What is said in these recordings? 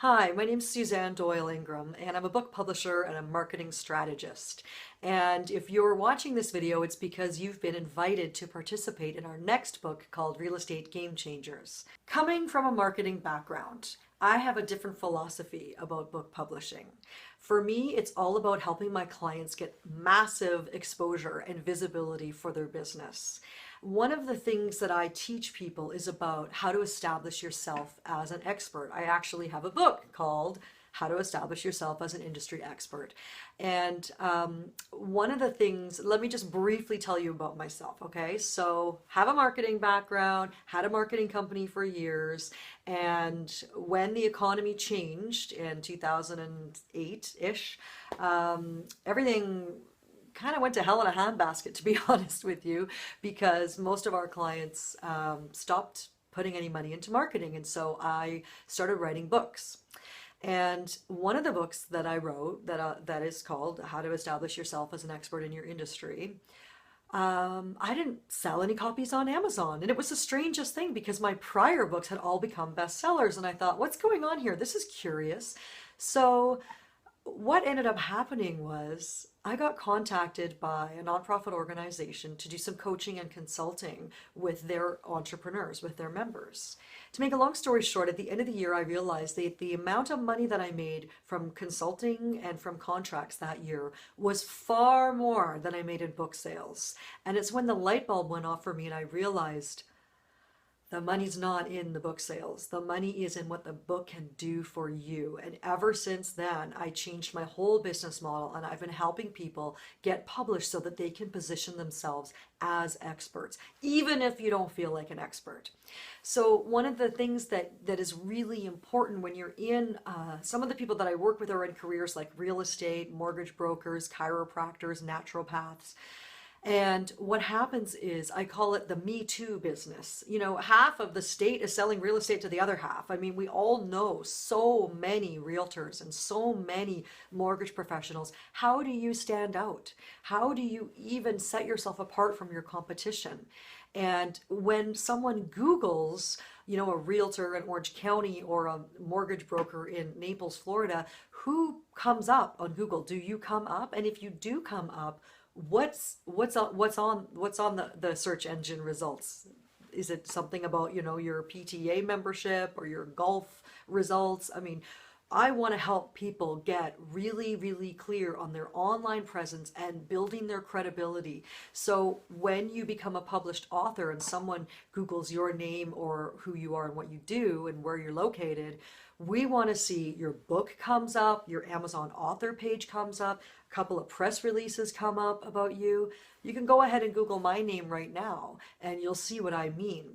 Hi, my name's Suzanne Doyle-Ingram, and I'm a book publisher and a marketing strategist. And if you're watching this video, it's because you've been invited to participate in our next book called Real Estate Game Changers. Coming from a marketing background, I have a different philosophy about book publishing. For me, it's all about helping my clients get massive exposure and visibility for their business. One of the things that I teach people is about how to establish yourself as an expert. I actually have a book called How to Establish Yourself as an Industry Expert. And one of the things, let me just briefly tell you about myself, okay? So, have a marketing background, had a marketing company for years, and when the economy changed in 2008-ish, everything kind of went to hell in a handbasket, to be honest with you, because most of our clients stopped putting any money into marketing. And so I started writing books. And one of the books that I wrote that is called How to Establish Yourself as an Expert in Your Industry, I didn't sell any copies on Amazon. And it was the strangest thing because my prior books had all become bestsellers. And I thought, what's going on here? This is curious. So what ended up happening was I got contacted by a nonprofit organization to do some coaching and consulting with their entrepreneurs, with their members. To make a long story short, at the end of the year, I realized that the amount of money that I made from consulting and from contracts that year was far more than I made in book sales. And it's when the light bulb went off for me and I realized the money's not in the book sales. The money is in what the book can do for you. And ever since then, I changed my whole business model and I've been helping people get published so that they can position themselves as experts, even if you don't feel like an expert. So one of the things that is really important when you're in, some of the people that I work with are in careers like real estate, mortgage brokers, chiropractors, naturopaths. And what happens is I call it the Me Too business. You know, half of the state is selling real estate to the other half. I mean, we all know so many realtors and so many mortgage professionals. How do you stand out? How do you even set yourself apart from your competition? And when someone Googles, you know, a realtor in Orange County or a mortgage broker in Naples, Florida, who comes up on Google? Do you come up? And if you do come up, what's on the search engine results? Is it something about, you know, your PTA membership or your golf results? I mean, I want to help people get really, really clear on their online presence and building their credibility. So when you become a published author and someone Googles your name or who you are and what you do and where you're located, we want to see your book comes up, your Amazon author page comes up, a couple of press releases come up about you. You can go ahead and Google my name right now and you'll see what I mean.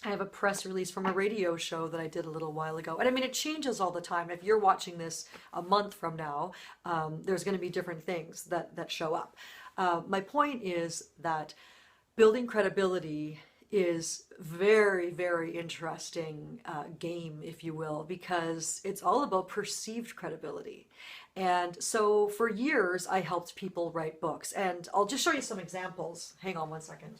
I have a press release from a radio show that I did a little while ago. And I mean, it changes all the time. If you're watching this a month from now, there's going to be different things that show up. My point is that building credibility is very, very interesting game, if you will, because it's all about perceived credibility. And so for years, I helped people write books. And I'll just show you some examples. Hang on one second.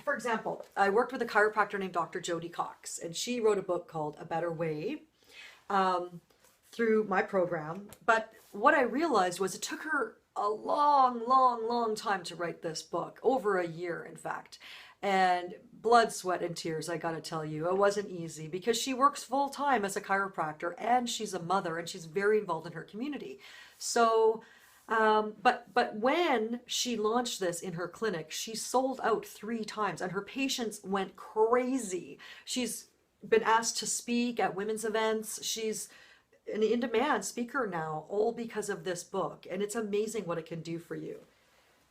For example, I worked with a chiropractor named Dr. Jody Cox, and she wrote a book called A Better Way through my program. But what I realized was it took her a long, long, long time to write this book, over a year, in fact. And blood, sweat, and tears, I gotta tell you. It wasn't easy because she works full time as a chiropractor and she's a mother and she's very involved in her community. So, but when she launched this in her clinic, she sold out 3 times and her patients went crazy. She's been asked to speak at women's events. She's an in-demand speaker now, all because of this book. And it's amazing what it can do for you.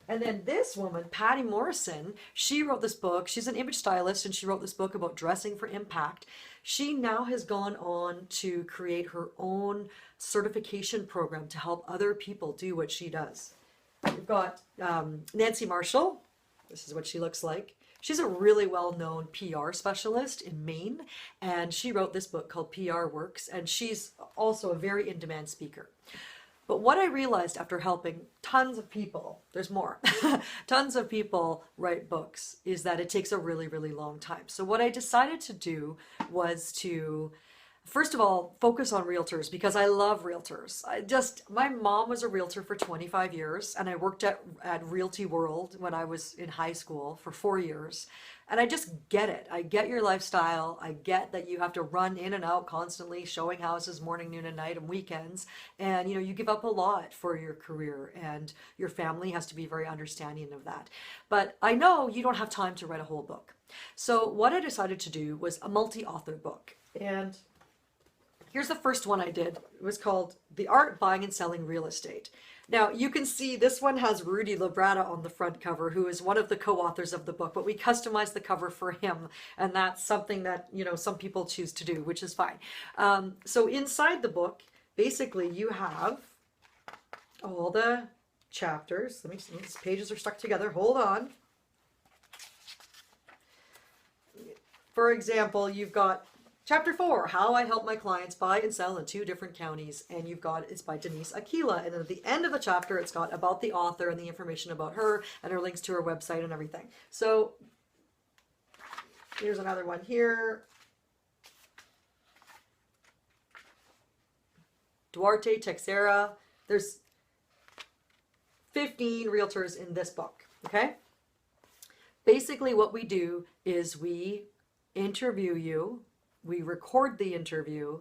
And then this woman, Patty Morrison, she wrote this book. She's an image stylist and she wrote this book about dressing for impact. She now has gone on to create her own certification program to help other people do what she does. We've got Nancy Marshall. This is what she looks like. She's a really well-known PR specialist in Maine, and she wrote this book called PR Works, and she's also a very in-demand speaker. But what I realized after helping tons of people, there's more, tons of people write books, is that it takes a really, really long time. So what I decided to do was to First of all, focus on realtors because I love realtors. My mom was a realtor for 25 years and I worked at Realty World when I was in high school for 4 years. And I just get it. I get your lifestyle. I get that you have to run in and out constantly, showing houses morning, noon, and night and weekends. And you give up a lot for your career and your family has to be very understanding of that. But I know you don't have time to write a whole book. So what I decided to do was a multi-author book. And here's the first one I did. It was called The Art of Buying and Selling Real Estate. Now, you can see this one has Rudy Labrada on the front cover, who is one of the co-authors of the book, but we customized the cover for him, and that's something that, some people choose to do, which is fine. So inside the book, basically, you have all the chapters. Let me see, these pages are stuck together. Hold on. For example, you've got Chapter 4, How I Help My Clients Buy and Sell in 2 Different Counties. And it's by Denise Aquila. And then at the end of the chapter, it's got about the author and the information about her and her links to her website and everything. So here's another one here. Duarte Texera. There's 15 realtors in this book, okay? Basically what we do is we interview you, we record the interview,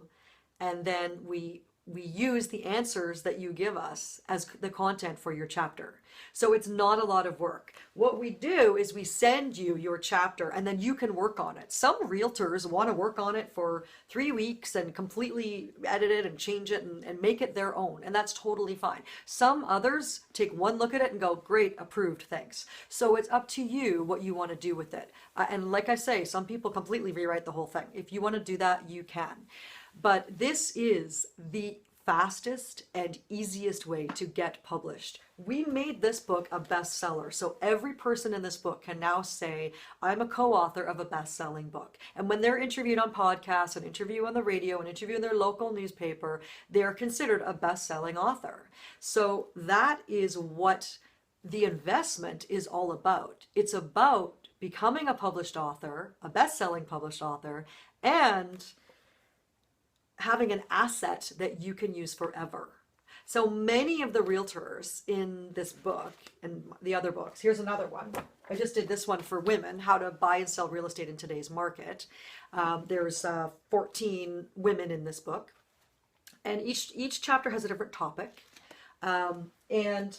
and then we use the answers that you give us as the content for your chapter. So it's not a lot of work. What we do is we send you your chapter and then you can work on it. Some realtors want to work on it for 3 weeks and completely edit it and change it and make it their own. And that's totally fine. Some others take one look at it and go, great, approved, thanks. So it's up to you what you want to do with it. And like I say, some people completely rewrite the whole thing. If you want to do that, you can. But this is the fastest and easiest way to get published. We made this book a bestseller. So every person in this book can now say, I'm a co-author of a best-selling book. And when they're interviewed on podcasts and interview on the radio and interview in their local newspaper, they're considered a best-selling author. So that is what the investment is all about. It's about becoming a published author, a best-selling published author, and having an asset that you can use forever. So many of the realtors in this book and the other books, here's another one. I just did this one for women, how to buy and sell real estate in today's market. There's 14 women in this book, and each chapter has a different topic. And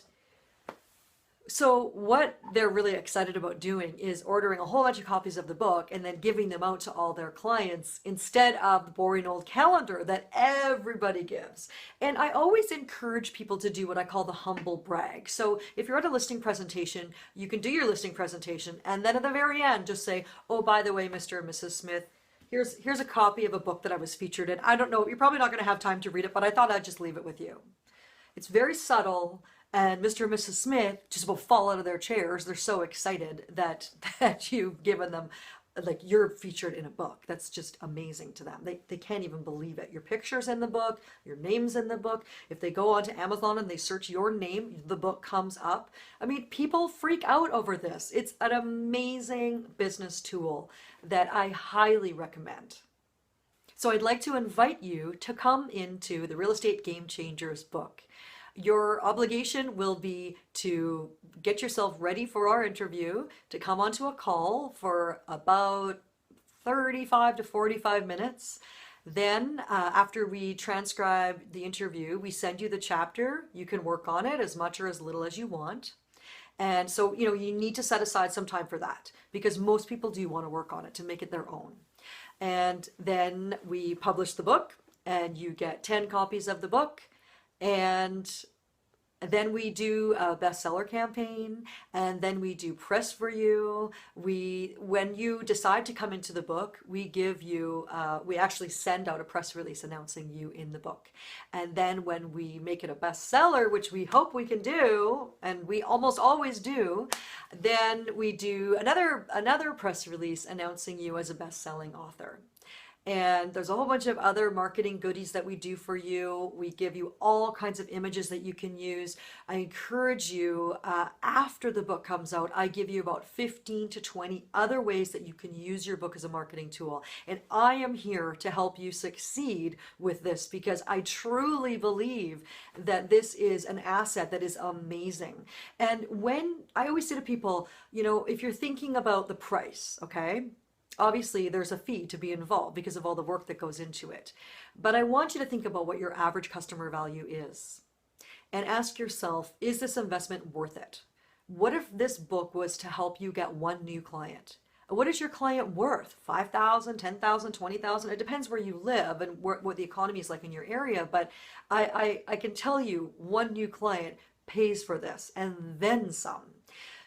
so what they're really excited about doing is ordering a whole bunch of copies of the book and then giving them out to all their clients instead of the boring old calendar that everybody gives. And I always encourage people to do what I call the humble brag. So if you're at a listing presentation, you can do your listing presentation and then at the very end just say, oh, by the way, Mr. and Mrs. Smith, here's a copy of a book that I was featured in. I don't know, you're probably not going to have time to read it, but I thought I'd just leave it with you. It's very subtle. And Mr. and Mrs. Smith just will fall out of their chairs. They're so excited that you've given them, like, you're featured in a book. That's just amazing to them. They can't even believe it. Your picture's in the book, your name's in the book. If they go onto Amazon and they search your name, the book comes up. I mean, people freak out over this. It's an amazing business tool that I highly recommend. So I'd like to invite you to come into the Real Estate Game Changers book. Your obligation will be to get yourself ready for our interview, to come onto a call for about 35 to 45 minutes. Then after we transcribe the interview, we send you the chapter. You can work on it as much or as little as you want. And so, you need to set aside some time for that because most people do want to work on it to make it their own. And then we publish the book and you get 10 copies of the book. And then we do a bestseller campaign, and then we do press for you. When you decide to come into the book, we give you, we actually send out a press release announcing you in the book. And then when we make it a bestseller, which we hope we can do, and we almost always do, then we do another press release announcing you as a best-selling author. And there's a whole bunch of other marketing goodies that we do for you. We give you all kinds of images that you can use. I encourage you, after the book comes out, I give you about 15 to 20 other ways that you can use your book as a marketing tool. And I am here to help you succeed with this because I truly believe that this is an asset that is amazing. And when I always say to people, if you're thinking about the price, okay? Obviously, there's a fee to be involved because of all the work that goes into it. But I want you to think about what your average customer value is and ask yourself, is this investment worth it? What if this book was to help you get one new client? What is your client worth? 5,000, 10,000, 20,000? It depends where you live and what the economy is like in your area. But I can tell you one new client pays for this and then some.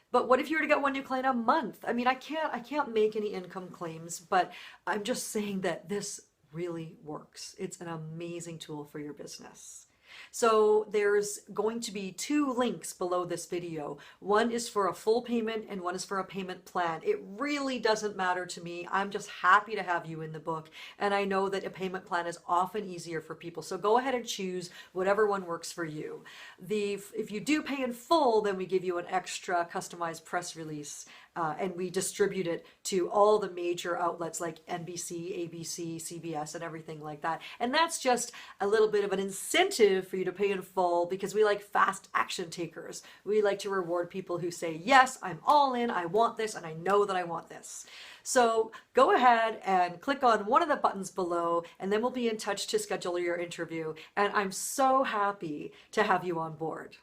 But what if you were to get one new client a month? I mean, I can't make any income claims, but I'm just saying that this really works. It's an amazing tool for your business. So there's going to be 2 links below this video. One is for a full payment and one is for a payment plan. It really doesn't matter to me. I'm just happy to have you in the book. And I know that a payment plan is often easier for people. So go ahead and choose whatever one works for you. If you do pay in full, then we give you an extra customized press release. And we distribute it to all the major outlets like NBC, ABC, CBS, and everything like that. And that's just a little bit of an incentive for you to pay in full because we like fast action takers. We like to reward people who say, yes, I'm all in, I want this, and I know that I want this. So go ahead and click on one of the buttons below, and then we'll be in touch to schedule your interview. And I'm so happy to have you on board.